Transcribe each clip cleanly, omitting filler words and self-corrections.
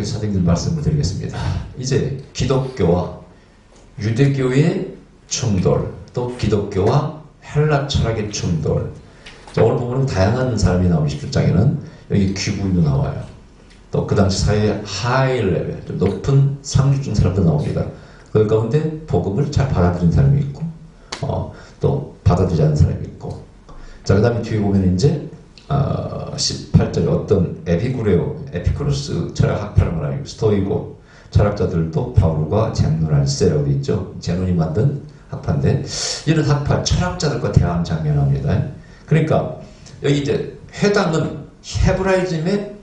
계속해서 사도행전 말씀을 드리겠습니다. 이제 기독교와 유대교의 충돌, 또 기독교와 헬라 철학의 충돌. 자, 오늘 보면 다양한 사람이 나오는 17장에는 여기 귀부인도 나와요. 또 그 당시 사회의 하이 레벨, 좀 높은 상류층 사람도 나옵니다. 그 가운데 복음을 잘 받아들인 사람이 있고, 또 받아들이지 않는 사람이 있고. 자, 그 다음에 뒤에 보면 이제 18절에 어떤 에피쿠로스 철학 학파를 말하고 스토이고 철학자들도 바울과 쟁론할세라고 되어 있죠. 제논이 만든 학파인데 이런 학파 철학자들과 대화하는 장면이 나옵니다. 그러니까 여기 이제 회당은 헤브라이즘의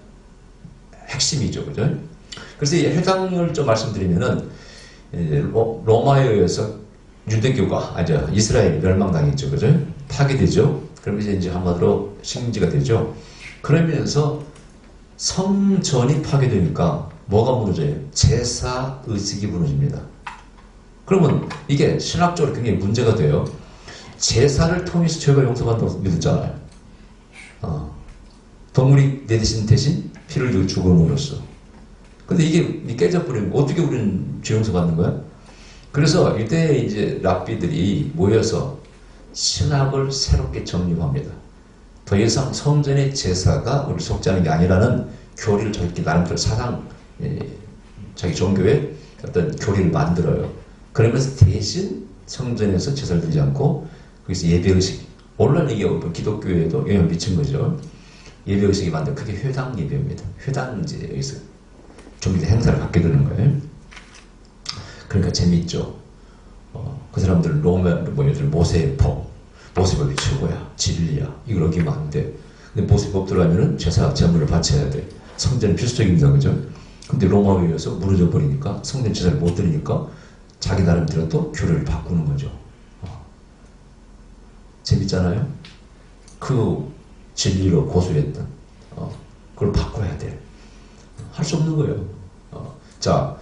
핵심이죠. 그죠? 그래서 이 회당을 좀 말씀드리면은 로마에 의해서 유대교가 이스라엘이 멸망당했죠. 그죠? 파괴되죠. 그러면서 이제 한마디로 식민지가 되죠. 그러면서 성전이 파괴되니까 뭐가 무너져요? 제사 의식이 무너집니다. 그러면 이게 신학적으로 굉장히 문제가 돼요. 제사를 통해서 죄가 용서받는다고 믿었잖아요. 동물이 내 대신 피를 주고 죽어놓으셨어. 근데 이게 깨져버리면 어떻게 우리는 죄 용서받는 거야? 그래서 이때 이제 랍비들이 모여서 신학을 새롭게 정립합니다. 더 이상 성전의 제사가 우리 속죄하는 게 아니라는 교리를 저렇게 나름대로 자기 종교의 어떤 교리를 만들어요. 그러면서 대신 성전에서 제사를 드리지 않고 거기서 예배의식, 오늘날 이게 기독교에도 영향을 미친 거죠. 예배의식이 만든 그게 회당 예배입니다. 회당 이제 여기서 종교적 행사를 갖게 되는 거예요. 그러니까 재밌죠. 그 사람들은 예를 들어 모세법이 최고야, 진리야, 이걸 어기면 안 돼. 근데 모세법 들어가면은 제물을 바쳐야 돼. 성전은 필수적입니다, 그죠? 근데 로마에 의해서 무너져 버리니까 성전 제사를 못 드리니까 자기 나름대로 또 교리를 바꾸는 거죠. 재밌잖아요? 그 진리로 고수했던 그걸 바꿔야 돼. 할 수 없는 거예요. 자,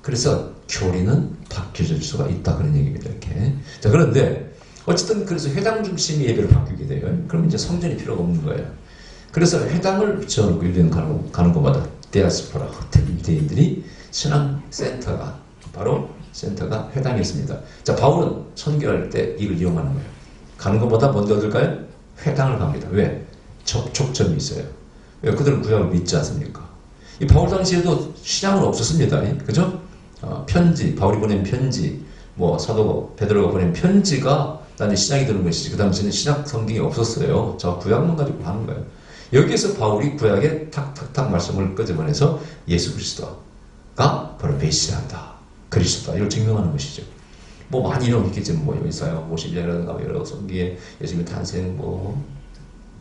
그래서 교리는 바뀌어질 수가 있다 그런 얘기입니다. 이렇게. 자, 그런데 어쨌든 그래서 회당 중심의 예배를 바뀌게 돼요. 그럼 이제 성전이 필요가 없는 거예요. 그래서 회당을 붙여놓고 1년 가는 곳마다 디아스포라 호텔 유대인들이 신앙센터가 바로 센터가 회당이었습니다. 자, 바울은 선교할 때 이걸 이용하는 거예요. 가는 것보다 먼저 어딜까요? 회당을 갑니다. 왜? 접촉점이 있어요. 왜? 그들은 구약을 믿지 않습니까? 이 바울 당시에도 신앙은 없었습니다. 그죠? 편지, 바울이 보낸 편지, 사도 베드로가 보낸 편지가 나는 신앙이 되는 것이지. 그 당시에는 신학 성경이 없었어요. 저 구약만 가지고 하는 거예요. 여기에서 바울이 구약에 탁탁탁 말씀을 끄집어내서 예수 그리스도가 바로 메시아다, 그리스도다, 이걸 증명하는 것이죠. 많이 이용했겠지만, 이사야 50장이라든가 여러 성경에 예수님의 탄생,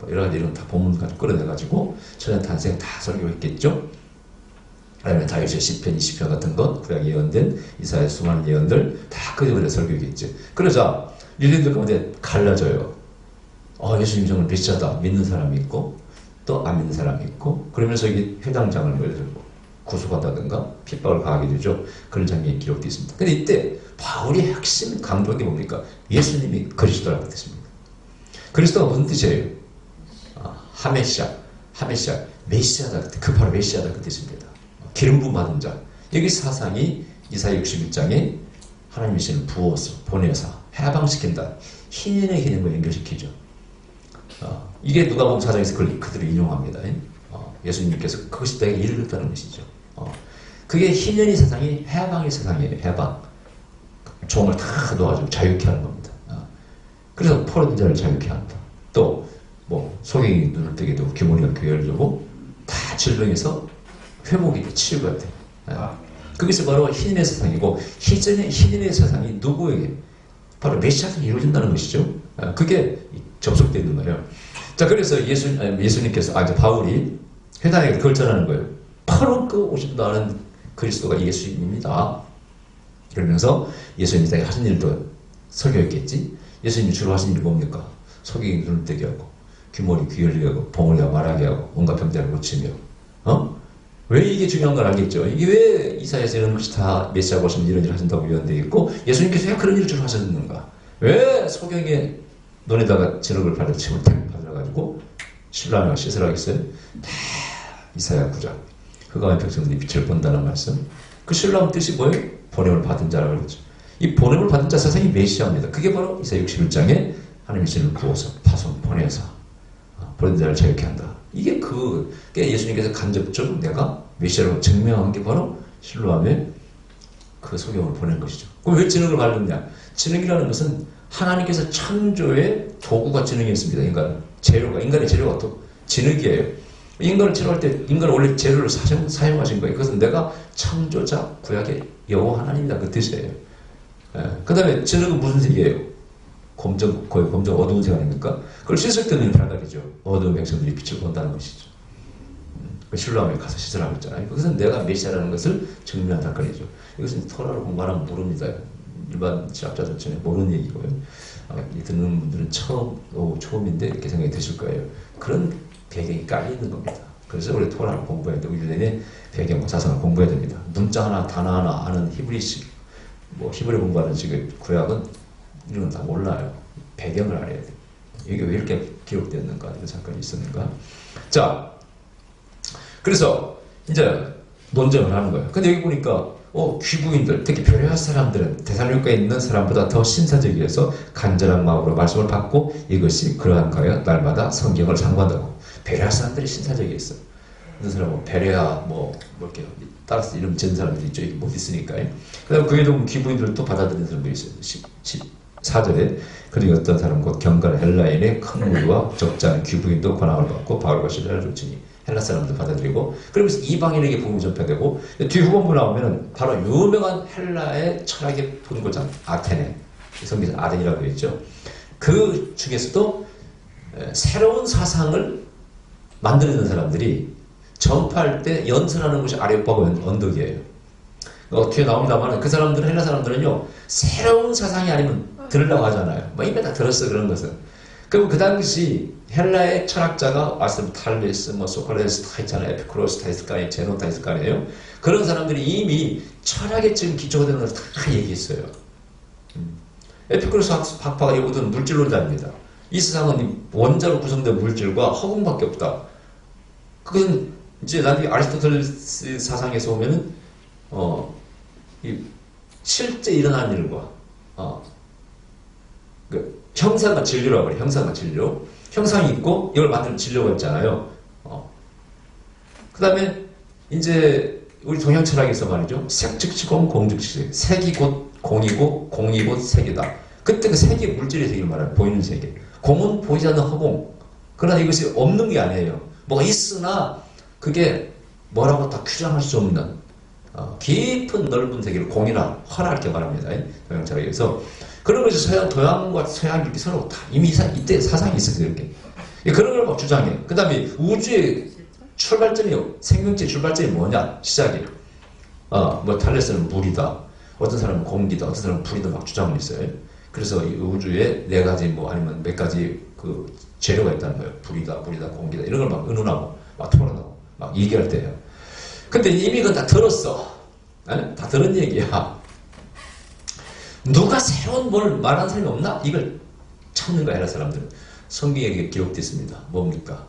여러 가지 이런 다 본문까지 끌어내가지고 천연 탄생 다 설교했겠죠. 아니면 다윗의 시편, 20편 같은 것, 구약 예언된 이사야의 수많은 예언들 다 끄집어내 설교했겠죠. 그러자 유대인들 가운데 갈라져요. 예수님 정말 메시아다 믿는 사람이 있고 또 안 믿는 사람이 있고, 그러면서 이게 회당장을 구속한다든가 핍박을 가하게 되죠. 그런 장면이 기록되어 있습니다. 근데 이때 바울의 핵심 강조한 게 뭡니까? 예수님이 그리스도라고 했습니다. 그리스도가 무슨 뜻이에요? 하메시아, 메시아다. 그 바로 메시아다 그 뜻입니다. 기름 부음 받은 자. 여기 사상이 이사야 61장에 하나님이 신을 부어서 보내서 해방시킨다. 신인의 개념과 연결시키죠. 이게 누가복음 4장에서 그들을 인용합니다. 예수님께서 그것이 내게 이르렀다는 것이죠. 그게 희년의 세상이 해방의 세상이에요. 해방. 종을 다 놓아주고 자유케 하는 겁니다. 그래서 포로된 자를 자유케 한다. 또 소경이 눈을 뜨게 되고 귀머리가 귀를 주고 다 질병에서 회복이 돼, 치유가 돼. 그것이 바로 희년의 세상이고, 희년의 세상이 누구에게? 바로 메시아가 이루어진다는 것이죠. 그게 접속되어 있는 거예요. 자, 그래서 예수님께서, 바울이 회당에 그걸 전하는 거예요. 바로 그 오신다 하는 그리스도가 예수님입니다. 그러면서 예수님이 자기 하신 일도 설교했겠지. 예수님이 주로 하신 일이 뭡니까? 소경이 눈을 뜨게 하고, 귀머리 귀 열리게 하고, 봉을 말하게 하고, 온갖 병들을 고치며. 왜 이게 중요한 걸 알겠죠? 이게 왜 이사야에서 이런 것이 다 메시아가 오시면 이런 일을 하신다고 예언되어 있고, 예수님께서 왜 그런 일을 주로 하셨는가? 왜 소경의 눈에다가 진흙을 발라 침을 탁 발라가지고 신랑을 씻으라 했어요? 다 이사야 9장. 흑암의 백성들이 빛을 본다는 말씀. 그 신라함 뜻이 뭐예요? 보냄을 받은 자라고 그러죠. 이 보냄을 받은 자 사상이 메시아입니다. 그게 바로 이사야 61장에 하나님이 신을 부어서 파손 보내서 보낸 자를 자유케 한다. 이게 그게 예수님께서 간접적으로 내가 메시아라고 증명한 게 바로 실로암에 그 소경을 보낸 것이죠. 그럼 왜 진흙을 밟느냐? 진흙이라는 것은 하나님께서 창조의 도구가 진흙이었습니다. 인간의 재료가 또 진흙이에요. 인간을 재료할 때 인간은 원래 재료를 사용하신 거예요. 그것은 내가 창조자 구약의 여호와 하나님이다 그 뜻이에요. 그 다음에 진흙은 무슨 색이에요? 거의 검정 어두운 색 아닙니까? 그걸 씻을 때는 밝아지죠. 어두운 백성들이 빛을 본다는 것이죠. 실로암에 가서 씻으라고 했잖아요. 그것은 내가 메시아라는 것을 증명한다 그러죠. 이것은 토라를 공부하면 모릅니다. 일반 신학자들 전에 모르는 얘기고요. 듣는 분들은 처음인데 이렇게 생각이 드실 거예요. 그런 배경이 깔려 있는 겁니다. 그래서 우리 토라를 공부해야 되고 1년에 배경과 자성을 공부해야 됩니다. 문자 하나, 단어 하나 아는 히브리식, 히브리 공부하는 지금 구약은 이런 건 다 몰라요. 배경을 알아야 돼요. 이게 왜 이렇게 기록되었는가, 이런 사건이 있었는가. 자, 그래서 이제 논쟁을 하는 거예요. 근데 여기 보니까 귀부인들, 특히 베레아 사람들은 데살로니가에 있는 사람보다 더 신사적이어서 간절한 마음으로 말씀을 받고 이것이 그러한가요? 날마다 성경을 상고한다고. 베레아 사람들이 신사적이었어요. 어떤 사람은 베레아 이렇게 따라서 이름 지은 사람들이 있죠. 못 있으니까요. 그 다음에 그에 보면 귀부인들도 받아들이는 사람들이 있어요. 14절에 그리고 어떤 사람은 곧 경건한 헬라인의 큰 무리와 적지 않은 귀부인도 권한을 받고 바울과 실라를 쫓으니 헬라 사람들 받아들이고 그러면서 이방인에게 복음이 전파되고 뒤 후반부 나오면 바로 유명한 헬라의 철학의 본고장 아테네 성기사 아덴이라고 되어 있죠. 그 중에서도 새로운 사상을 만들어내는 사람들이 전파할 때 연설하는 것이 아레오파고 언덕이에요. 뒤에 나옵니다만 그 사람들은 헬라 사람들은요 새로운 사상이 아니면 들으려고 하잖아요. 이미 다 들었어 그런 것은. 그럼 그 당시 헬라의 철학자가 아스탈레스, 소크라테스 다 있잖아요. 에피쿠로스 다 있을 거 아니에요. 제논 다 있을 거 아니에요. 그런 사람들이 이미 철학에 지금 기초가 되는 것을 다 얘기했어요. 에피쿠로스 학파가 모든 물질론자입니다. 이 세상은 원자로 구성된 물질과 허공밖에 없다. 그건 이제 나중에 아리스토텔레스 사상에서 보면은 실제 일어난 일과 형상과 진료라고 그래요. 형상과 진료. 형상이 있고 이걸 만드는 진료가 있잖아요. 그 다음에 이제 우리 동양 철학에서 말이죠. 색즉시공 공즉시. 색이 곧 공이고 공이 곧 색이다. 그때 그 색이 물질의 색을 말해요. 보이는 세계. 공은 보이지 않는 허공. 그러나 이것이 없는 게 아니에요. 뭐가 있으나 그게 뭐라고 다 규정할 수 없는 깊은 넓은 세계를 공이나 허라 이렇게 말합니다. 동양 철학에서. 그런 것이 동양과 서양이 서로 다 이미 이때 사상이 있었어요. 이렇게. 그런 걸 막 주장해. 그 다음에 우주의 출발점이, 생명체의 출발점이 뭐냐? 시작이. 탈레스는 물이다. 어떤 사람은 공기다. 어떤 사람은 불이다. 막 주장을 했어요. 그래서 이 우주에 네 가지 아니면 몇 가지 그 재료가 있다는 거예요. 불이다, 물이다, 공기다. 이런 걸 막 의논하고, 막 토론하고, 막 얘기할 때예요. 근데 이미 그건 다 들었어. 다 들은 얘기야. 누가 새로운 뭘 말하는 사람이 없나? 이걸 찾는 거야, 헬라 사람들은. 성경에 기록되어 있습니다. 뭡니까?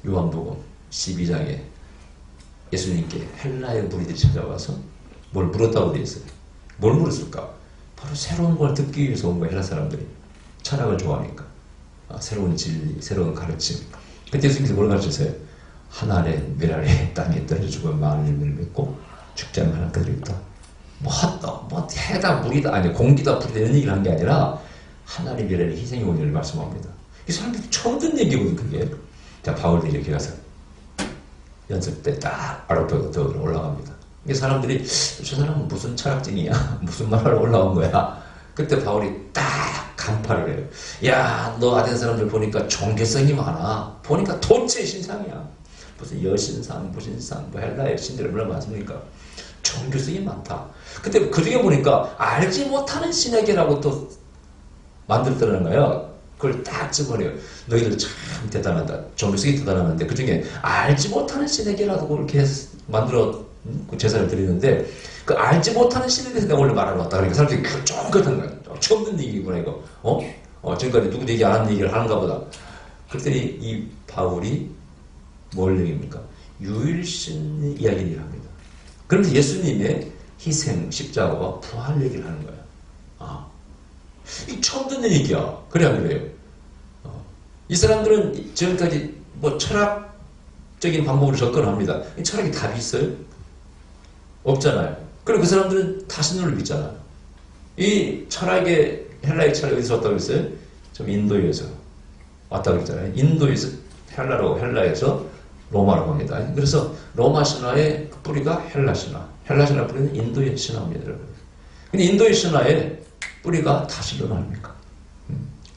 요한복음 12장에 예수님께 헬라의 무리들이 찾아와서 뭘 물었다고 되어 있어요. 뭘 물었을까? 바로 새로운 걸 듣기 위해서 온 거야, 헬라 사람들이. 철학을 좋아하니까. 새로운 진리, 새로운 가르침. 그때 예수님께서 뭘 가르쳤어요? 하늘에 멸하에 땅에 떨어져 죽은 많은 일을 맺고 죽지 않는 하나님께서 있다. 해다 물이다 아니 공기다 불이다 이런 얘기를 한 게 아니라 하나님의 미래를 희생의 원인을 말씀합니다. 이 사람들이 처음 듣는 얘기거든 그게. 자 바울도 이렇게 가서 연습 때 딱 아랫배로 올라갑니다. 이 사람들이 저 사람은 무슨 철학진이야 무슨 말하러 올라온 거야. 그때 바울이 딱 간파를 해요. 야 너 아덴 사람들 보니까 종교성이 많아. 보니까 도체 신상이야. 무슨 여신상 무신상 헬라의 신들 얼마나 많습니까. 종교성이 많다. 근데 그 중에 보니까 알지 못하는 신에게라고 또 만들었다는 거예요. 그걸 딱 집어내요. 너희들 참 대단하다. 종교성이 대단하는데 그 중에 알지 못하는 신에게라도 그렇게 만들어 제사를 드리는데 그 알지 못하는 신에 대해서 내가 원래 말하러 왔다. 그러니까 사람들이 쫑긋한 거야. 처음 듣는 얘기구나 이거. 지금까지 누구도 얘기 안 하는 얘기를 하는가 보다. 그랬더니 이 바울이 뭘 얘기합니까? 유일신 이야기를 합니다. 그런데 예수님의 희생, 십자가와 부활 얘기를 하는 거야. 이 처음 듣는 얘기야. 그래 안 그래요? 이 사람들은 지금까지 뭐 철학적인 방법으로 접근합니다. 이 철학이 답이 있어요? 없잖아요. 그리고 그 사람들은 다신론을 믿잖아요. 이 철학의 헬라의 철학이 어디서 왔다고 했어요? 좀 인도에서 왔다고 했잖아요. 인도에서 헬라에서 로마라고 합니다. 그래서 로마 신화의 뿌리가 헬라 신화. 헬라 신화 뿌리는 인도의 신화입니다, 여러분. 근데 인도의 신화의 뿌리가 다신론 아닙니까?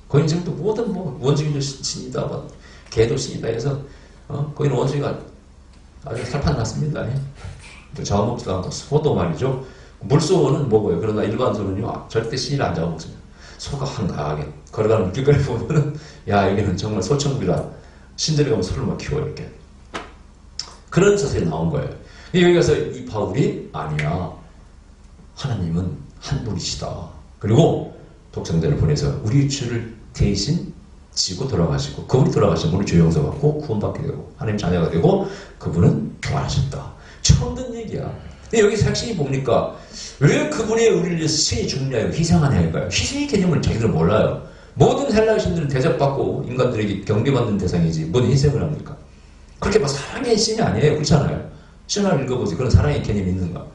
거긴 지금 또 모든 원숭이도 신이다, 개도 신이다 해서 거기는 원숭이가 아주 살판 났습니다. 잡아먹지도 않고 소도 말이죠. 물소는 먹어요. 그러나 일반 소는요 절대 신이를 안 잡아먹습니다. 소가 한가하게 걸어가는 길거리 보면은 야 여기는 정말 소천국이다. 신들이 가면 소를 막 키워 이렇게. 그런 사설이 나온 거예요. 여기 가서 이 바울이 아니야. 하나님은 한 분이시다. 그리고 독생자를 보내서 우리 죄를 대신 지고 돌아가시고 그분이 돌아가시면 우리 죄 용서받고 구원받게 되고 하나님 자녀가 되고 그분은 부활하셨다. 처음 듣는 얘기야. 근데 여기서 핵심이 뭡니까? 왜 그분의 의를 위해서 신이 죽느냐요? 희생하냐 할까요? 희생의 개념을 자기들은 몰라요. 모든 헬라의 신들은 대접받고 인간들에게 경배받는 대상이지 뭔 희생을 합니까? 그렇게 막 사랑의 신이 아니에요. 그렇잖아요. 신화를 읽어보지 그런 사랑의 개념이 있는가?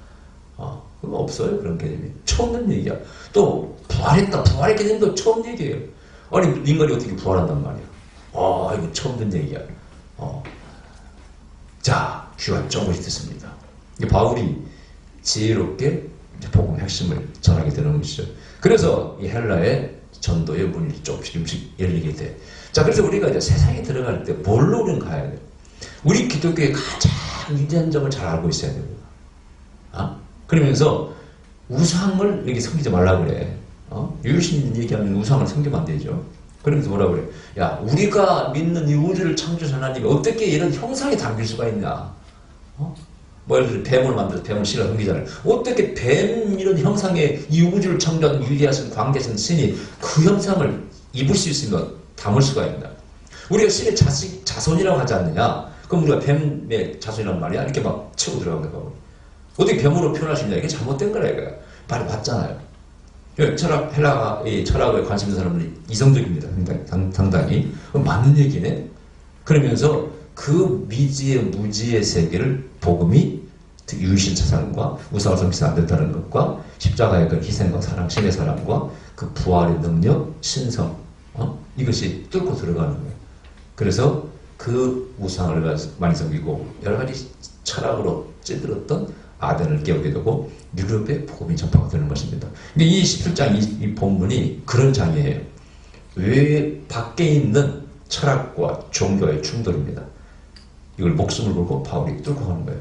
그거 없어요. 그런 개념이. 처음 듣는 얘기야. 또 부활했다. 부활의 개념도 처음 얘기해요. 아니 인간이 어떻게 부활한단 말이야. 이거 처음 듣는 얘기야. 자, 귀한 조금씩 듣습니다. 바울이 지혜롭게 복음의 핵심을 전하게 되는 것이죠. 그래서 이 헬라의 전도의 문이 조금씩 열리게 돼. 자, 그래서 우리가 이제 세상에 들어갈 때 뭘로 우리는 가야 돼요? 우리 기독교의 가장 위대한 점을 잘 알고 있어야 됩니다. 그러면서 우상을 여기 섬기지 말라 그래. 유일신 얘기하면 우상을 섬기면 안 되죠. 그러면서 뭐라 그래? 야, 우리가 믿는 이 우주를 창조하신 하나님이 어떻게 이런 형상에 담길 수가 있냐? 뭐 예를 들어 뱀을 만들어서 뱀을 실어 섬기잖아요. 어떻게 뱀 이런 형상의 이 우주를 창조한 위대하신 광대신 신이 그 형상을 입을 수 있으면 담을 수가 있나? 우리가 신의 자손이라고 하지 않느냐? 그럼 우리가 뱀의 자손이란 말이야? 이렇게 막 치고 들어간 거야. 어떻게 뱀으로 표현하시냐? 이게 잘못된 거라 이거야. 말이 맞잖아요. 헬라가 철학에 관심 있는 사람들이 이성적입니다. 상당히. 맞는 얘기네. 그러면서 그 미지의 무지의 세계를 복음이 유일신 사상과 우상을 섬기지 안 된다는 것과 십자가의 그 희생과 사랑, 신의 사랑과 그 부활의 능력, 신성 이것이 뚫고 들어가는 거예요. 그래서 그 우상을 많이 섬기고 여러 가지 철학으로 찌들었던 아덴을 깨우게 되고 유럽의 복음이 전파가 되는 것입니다. 이 17장 이 본문이 그런 장이에요. 왜 밖에 있는 철학과 종교의 충돌입니다. 이걸 목숨을 걸고 바울이 뚫고 가는 거예요.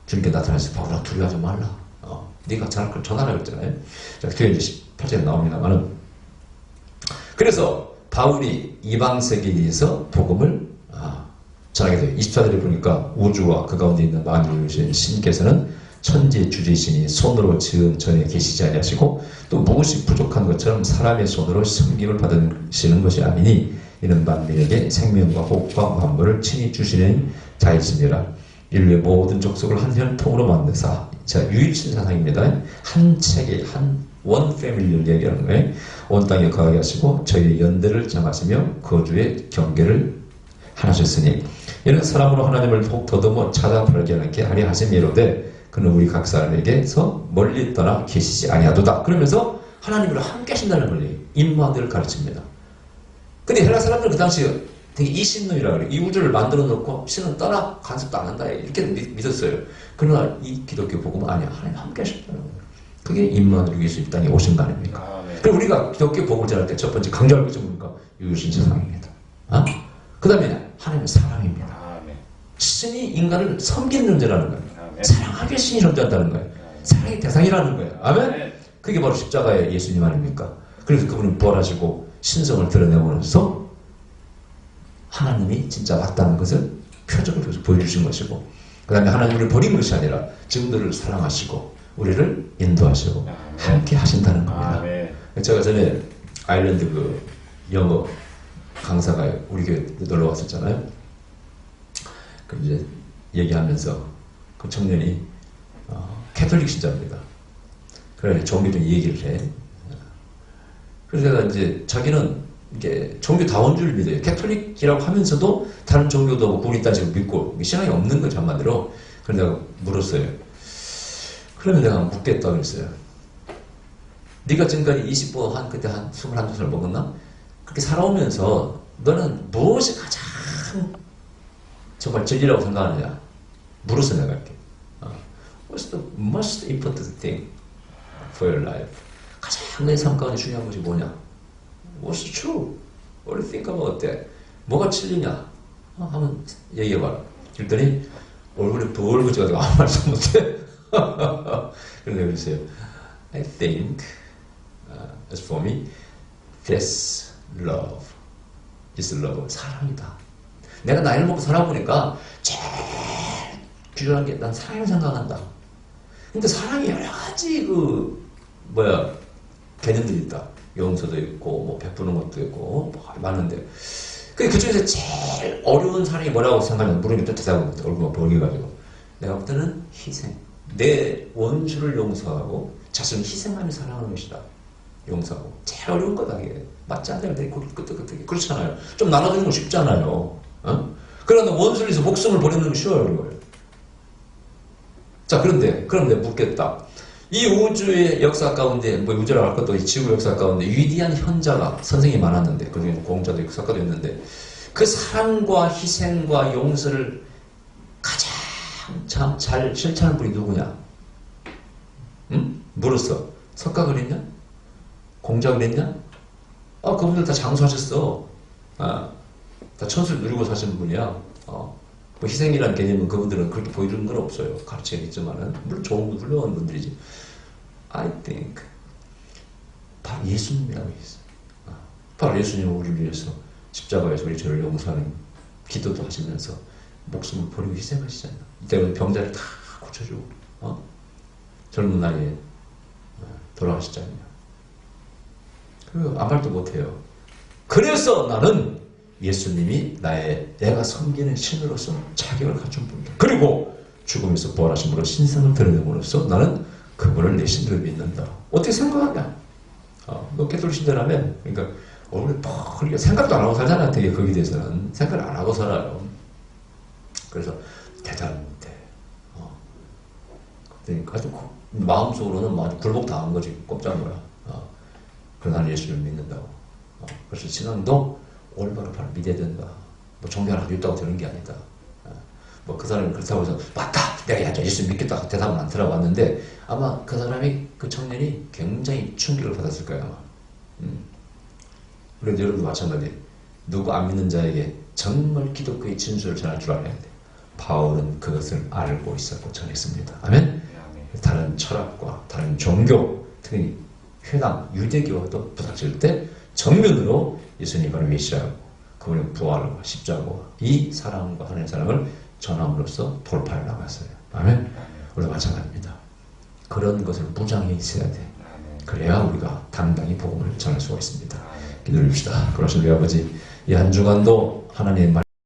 주님께 나타나서 바울아 두려워하지 말라. 네가 전하라고 했잖아요. 자, 뒤에 이제 18절에 나옵니다만은 그래서 바울이 이방 세계에서 복음을 전하게 돼요. 24절에 보니까 우주와 그 가운데 있는 만유이신 신께서는 천지의 주지신이 손으로 지은 전에 계시지 아니하시고 또 무엇이 부족한 것처럼 사람의 손으로 섬김을 받으시는 것이 아니니 이는 만민에게 생명과 복과 만물을 친히 주시는 자이시니라. 인류의 모든 족속을 한 혈통으로 만드사. 자, 유일신 사상입니다. 한 체계, 원 패밀리를 얘기하는 거예요. 온 땅에 거하게 하시고 저희의 연대를 정하시며 거주의 경계를 하셨으니 이는 사람으로 하나님을 더듬어 찾아 발견하게 하려 하심이로되 그는 우리 각 사람에게서 멀리 떠나 계시지 아니하도다. 그러면서 하나님으로 함께 하신다는 걸 임마누엘을 가르칩니다. 근데 헬라 사람들은 그 당시에 되게 이신론이라고 그래요. 이 우주를 만들어 놓고 신은 떠나 간섭도 안 한다. 이렇게 믿었어요. 그러나 이 기독교 복음은 아니야. 하나님 함께 하셨다는 거예요. 그게 임마누엘 예수 이 땅에 오신 거 아닙니까? 그럼 우리가 기독교 복음을 전할 때 첫 번째 강조할 것이 뭡니까? 유일신 세상입니다. 그 다음에 하나님은 사랑입니다. 신이 인간을 섬기는 존재라는 거예요. 사랑하게 신이 존재한다는 거예요. 사랑의 대상이라는 거예요. 아멘? 그게 바로 십자가의 예수님 아닙니까? 그래서 그분은 부활하시고 신성을 드러내면서 하나님이 진짜 맞다는 것을 표적을 보여주신 것이고 그 다음에 하나님 우리를 버린 것이 아니라 증거를 사랑하시고 우리를 인도하시고 함께 하신다는 겁니다. 제가 전에 아일랜드 그 영어 강사가 우리 교회 놀러 왔었잖아요. 그 이제 얘기하면서 그 청년이 캐톨릭 신자입니다. 그래 종교적 얘기를 해. 그래서 내가 이제 자기는 이게 종교다원주를 믿어요. 캐톨릭이라고 하면서도 다른 종교도 구리 따지고 믿고 신앙이 없는 거죠 한마디로. 그래서 내가 물었어요. 그러면 내가 묻겠다 그랬어요. 네가 지금까지 20번 한 그때 한 21살 먹었나? 그렇게 살아오면서 너는 무엇이 가장 정말 진리라고 생각하느냐? 물었어 내가 이렇게. What's the most important thing for your life? 가장 내 삶 가운데 중요한 것이 뭐냐? What's true? What do you think about that? 뭐가 진리냐? 한번 얘기해봐라. 그랬더니 얼굴이 벌거져가지고 아무 말씀 못해. 그런데 그랬어요. I think as for me, that's love. It's love. 사랑이다. 내가 나이를 먹고 살아보니까 제일 중요한 게 난 사랑을 생각한다. 근데 사랑이 여러 가지 개념들이 있다. 용서도 있고, 뭐 베푸는 것도 있고, 뭐 많은데. 그 중에서 제일 어려운 사랑이 뭐라고 생각하냐면, 물으니까 또 대답을 못해. 얼굴만 벌게가지고. 내가 볼 때는 희생. 내 원수를 용서하고, 자신을 희생하며 사랑하는 것이다. 용서하고. 제일 어려운 거다, 이게. 맞지 않나요? 내 끄떡끄떡. 그렇잖아요. 좀 나눠주는 건 쉽잖아요. 그런데 원수를 위해서 목숨을 버리는 건 쉬워요, 이거예요. 자, 그런데 묻겠다. 이 우주의 역사 가운데, 우주라고 할 것도 이 지구 역사 가운데 위대한 현자가, 선생이 많았는데, 그 중에 공자도 있고 석가도 있는데, 그 사랑과 희생과 용서를 가장 참 잘 실천하는 분이 누구냐? 응? 물었어. 석가 그랬냐? 공자 그랬냐? 그분들 다 장수하셨어. 다 천수를 누리고 사시는 분이야. 뭐 희생이라는 개념은 그분들은 그렇게 보이는 건 없어요. 가르치겠지만은. 물론 좋은, 훌륭한 분들이지. I think. 바로 예수님이라고 했어요. 바로 예수님은 우리를 위해서 십자가에서 우리 죄를 용서하는 기도도 하시면서 목숨을 버리고 희생하시잖아요. 이때는 병자를 다 고쳐주고, 젊은 나이에 돌아가시잖아요. 그리고 아무 말도 못해요. 그래서 나는 예수님이 내가 섬기는 신으로서 자격을 갖춘 분이다. 그리고 죽음에서 부활하심으로 신성을 드러냄으로써 나는 그분을 내 신으로 믿는다. 어떻게 생각하냐? 너 캐톨릭 신자라면, 그러니까 얼굴이 퍽, 생각도 안 하고 살잖아. 되게 거기에 대해서는 생각을 안 하고 살아요. 그래서 대답을 못해. 그러니까 아주 마음속으로는 아주 굴복당한 거지. 꼼짝 거야. 그러나 나는 예수를 믿는다고. 그래서 신앙도 올바로 바로 믿어야 된다. 뭐 종교 하나 있다고 되는 게 아니다. 뭐 그 사람이 그렇다고 해서 맞다! 내가 예수 믿겠다 대답은 안 들어봤는데 아마 그 사람이, 그 청년이 굉장히 충격을 받았을 거예요. 아마. 그래도 여러분도 마찬가지. 누구 안 믿는 자에게 정말 기독교의 진수를 전할 줄 알아야 돼. 바울은 그것을 알고 있었고 전했습니다. 아멘? 다른 철학과 다른 종교, 특히 회당, 유대교와도 부닥칠 때 정면으로 예수님 바로 메시아고 그분의 부활과 십자가와 이 사랑과 하나님의 사랑을 전함으로써 돌파해 나갔어요. 아멘? 우리도 마찬가지입니다. 그런 것을 무장해 있어야 돼. 그래야 우리가 당당히 복음을 전할 수가 있습니다. 기도해 줍시다. 그러신 우리 아버지, 이 한 주간도 하나님의 말